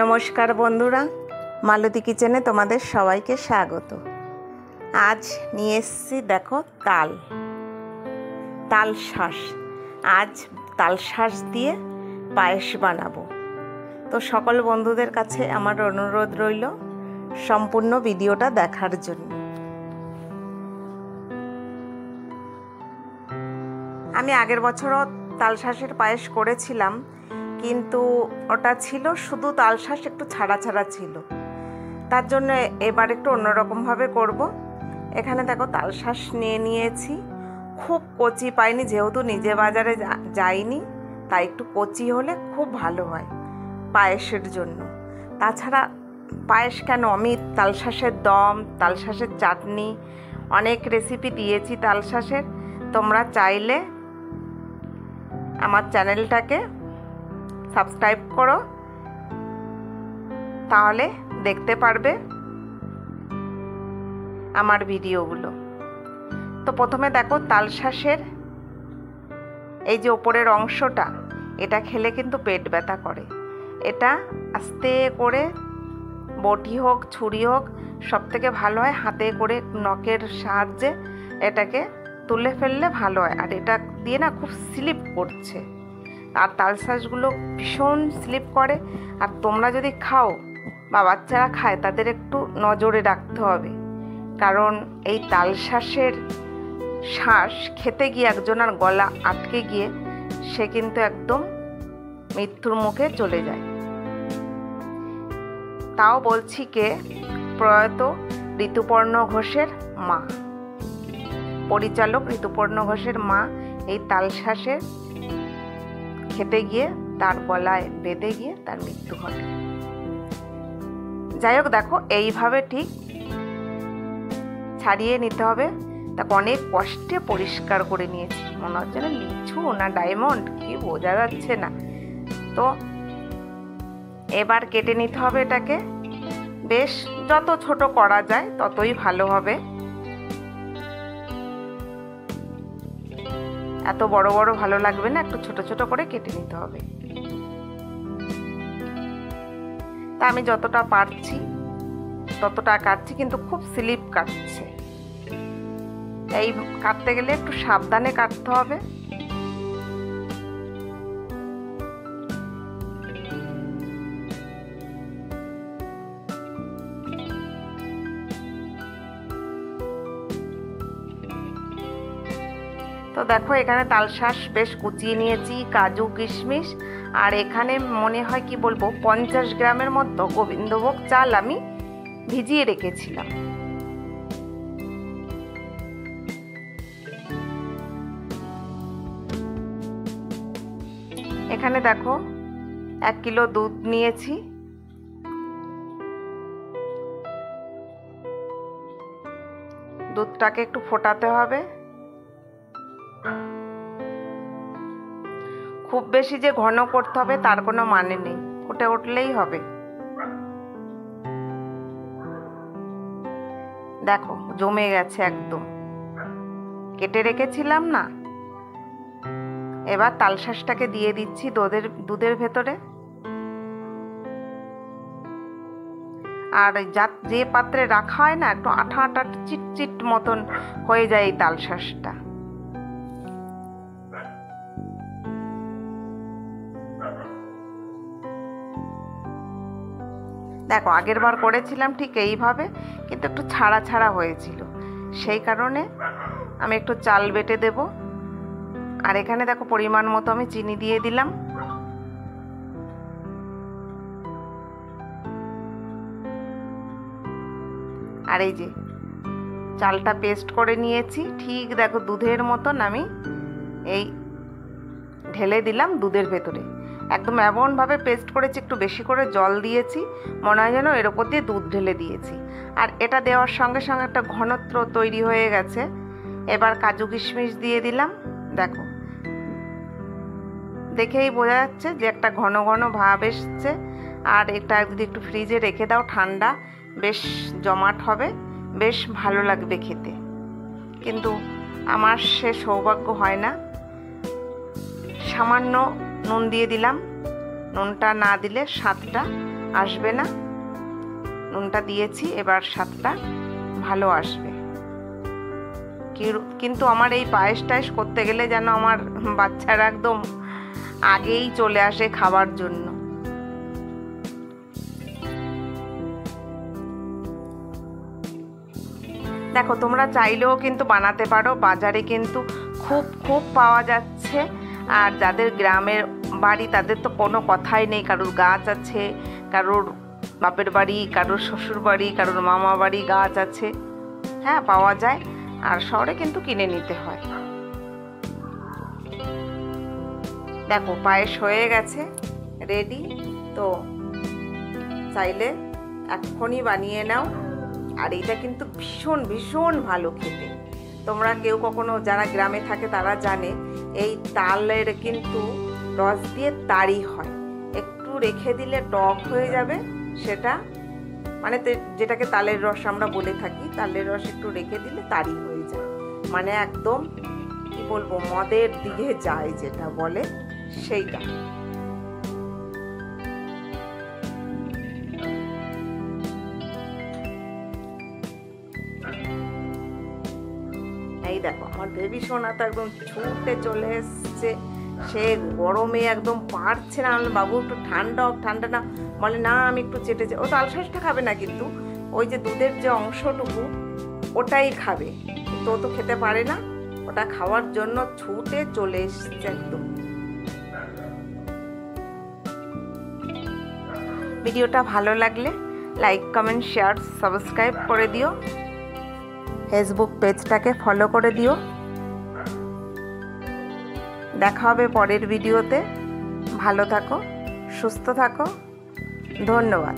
নমস্কার বন্ধুরা, মালতী কিচেনে তোমাদের সবাইকে স্বাগত। আজ নিয়ে এসেছি দেখো তাল শাঁস। আজ তাল শাঁস দিয়ে পায়েস বানাবো। তো সকল বন্ধুদের কাছে আমার অনুরোধ রইল সম্পূর্ণ ভিডিওটা দেখার জন্য। আমি আগের বছরও তাল শাঁসের পায়েস করেছিলাম, কিন্তু ওটা ছিল শুধু তাল শাঁস একটু ছাড়া ছাড়া ছিল। তার জন্য এবার একটু অন্যরকমভাবে করব। এখানে দেখো তাল শাঁস নিয়েছি, খুব কচি পাইনি, যেহেতু নিজে বাজারে যাইনি, তাই একটু কচি হলে খুব ভালো হয় পায়েসের জন্য। তাছাড়া পায়েস কেন, আমি তাল শাঁসের দম, তাল শাঁসের চাটনি, অনেক রেসিপি দিয়েছি তাল শাঁসের। তোমরা চাইলে আমার চ্যানেলটাকে সাবস্ক্রাইব করো, তাহলে দেখতে পারবে আমার ভিডিওগুলো। তো প্রথমে দেখো তাল শাঁসের এই যে ওপরের অংশটা, এটা খেলে কিন্তু পেট ব্যথা করে। এটা আস্তে করে বটি হোক ছুরি হোক, সব থেকে ভালো হয় হাতে করে নখের সাহায্যে এটাকে তুলে ফেললে ভালো হয়। আর এটা দিয়ে না খুব স্লিপ করছে, আর তাল শাঁসগুলো ভীষণ স্লিপ করে। আর তোমরা যদি খাও বা বাচ্চারা খায়, তাদের একটু নজরে রাখতে হবে, কারণ এই তাল শাঁসের শাঁস খেতে গিয়ে একজনের গলা আটকে গিয়ে সে কিন্তু একদম মৃত্যুর মুখে চলে যায়। তাও বলছি কে, প্রয়াত ঋতুপর্ণ ঘোষের মা, পরিচালক ঋতুপর্ণ ঘোষের মা এই তাল শাঁসের খেতে গিয়ে তার গলায় বেঁধে গিয়ে তার মৃত্যু ঘটে। যাই হোক, দেখো এইভাবে ঠিক ছাড়িয়ে নিতে হবে। তাকে অনেক কষ্টে পরিষ্কার করে নিয়েছি, মনে হচ্ছে না লিচু না ডায়মন্ড, কি বোঝা যাচ্ছে না। তো এবার কেটে নিতে হবে এটাকে, বেশ যত ছোট করা যায় ততই ভালো হবে। এত বড় বড় ভালো লাগবে না, একটু ছোট ছোট করে কেটে নিতে হবে। তা আমি যতটা পারছি ততটা কাটছি, কিন্তু খুব স্লিপ কাটছে। এই কাটতে গেলে একটু সাবধানে কাটতে হবে। তো দেখো এখানে তাল শাঁস বেশ কুচিয়ে নিয়েছি, কাজু কিশমিশ, আর এখানে মনে হয় কি বলবো 50 গ্রামের মতো গোবিন্দভোগ চাল আমি ভিজিয়ে রেখেছিলাম। এখানে দেখো 1 কিলো দুধ নিয়েছি। দুধটাকে একটু ফোটাতে হবে, খুব বেশি যে ঘন করতে হবে তার কোনো মানে নেই, ফুটে উঠলেই হবে। দেখো জমে গেছে একদম, কেটে রেখেছিলাম না। এবার তাল শাঁসটাকে দিয়ে দিচ্ছি দুধের ভেতরে। আর যে পাত্রে রাখা হয় না, একটু আঠা আঠা চিটচিট মতন হয়ে যায় এই তাল শাঁসটা। দেখো আগের বার করেছিলাম ঠিক এইভাবে, কিন্তু একটু ছাড়া ছাড়া হয়েছিল, সেই কারণে আমি একটু চাল বেটে দেব। আর এখানে দেখো পরিমাণ মতো আমি চিনি দিয়ে দিলাম। আর এই যে চালটা পেস্ট করে নিয়েছি, ঠিক দেখো দুধের মতন আমি এই ঢেলে দিলাম দুধের ভেতরে। একদম এমনভাবে পেস্ট করেছি, একটু বেশি করে জল দিয়েছি, মনে হয় যেন এর ওপর দিয়ে দুধ ঢেলে দিয়েছি। আর এটা দেওয়ার সঙ্গে সঙ্গে একটা ঘনত্ব তৈরি হয়ে গেছে। এবার কাজু কিশমিশ দিয়ে দিলাম। দেখো দেখেই বোঝা যাচ্ছে যে একটা ঘন ঘন ভাব এসছে। আর এটা যদি একটু ফ্রিজে রেখে দাও, ঠান্ডা বেশ জমাট হবে, বেশ ভালো লাগবে খেতে। কিন্তু আমার সে সৌভাগ্য হয় না। সামান্য নুন দিয়ে দিলাম, নুনটা না দিলে স্বাদটা আসবে না। নুনটা দিয়েছি, এবার স্বাদটা ভালো আসবে। কিন্তু আমার এই পায়েস টায়েস করতে গেলে যেন আমার বাচ্চারা একদম আগেই চলে আসে খাবার জন্য। দেখো, তোমরা চাইলেও কিন্তু বানাতে পারো, বাজারে কিন্তু খুব পাওয়া যাচ্ছে। আর যাদের গ্রামের বাড়ি তাদের তো কোনো কথাই নেই, কারোর গাছ আছে, কারোর বাপের বাড়ি, কারোর শ্বশুর বাড়ি, কারোর মামা বাড়ি গাছ আছে, হ্যাঁ পাওয়া যায়। আর শহরে কিন্তু কিনে নিতে হয়। দেখো পায়েস হয়ে গেছে, রেডি। তো চাইলে এখনই বানিয়ে নাও। আর এটা কিন্তু ভীষণ ভালো খেতে। তোমরা কেউ কখনো যারা গ্রামে থাকে তারা জানে এই তালের কিন্তু রস দিয়ে তাড়ি হয়, একটু রেখে দিলে টক হয়ে যাবে সেটা, মানে যেটাকে তালের রস আমরা বলে থাকি, তালের রস একটু রেখে দিলে তাড়ি হয়ে যায়, মানে একদম কি বলবো মদের দিকে যায় যেটা বলে সেইটা। এই দেখো আমার বেবি সোনা তো একদম ছুটে চলে এসছে, সে গরমে একদম পারছে না। বাবু একটু ঠান্ডা হোক, ঠান্ডা না, বলে না আমি একটু চেটে, ও তাল শাঁসটা খাবে না, কিন্তু ওই যে দুধের যে অংশটুকু ওটাই খাবে, কিন্তু ও তো খেতে পারে না। ওটা খাওয়ার জন্য ছুটে চলে এসছে একদম। ভিডিওটা ভালো লাগলে লাইক, কমেন্ট, শেয়ার, সাবস্ক্রাইব করে দিও। ফেসবুক পেজটাকে ফলো করে দিও। দেখা হবে পরের ভিডিওতে। ভালো থাকো, সুস্থ থাকো, ধন্যবাদ।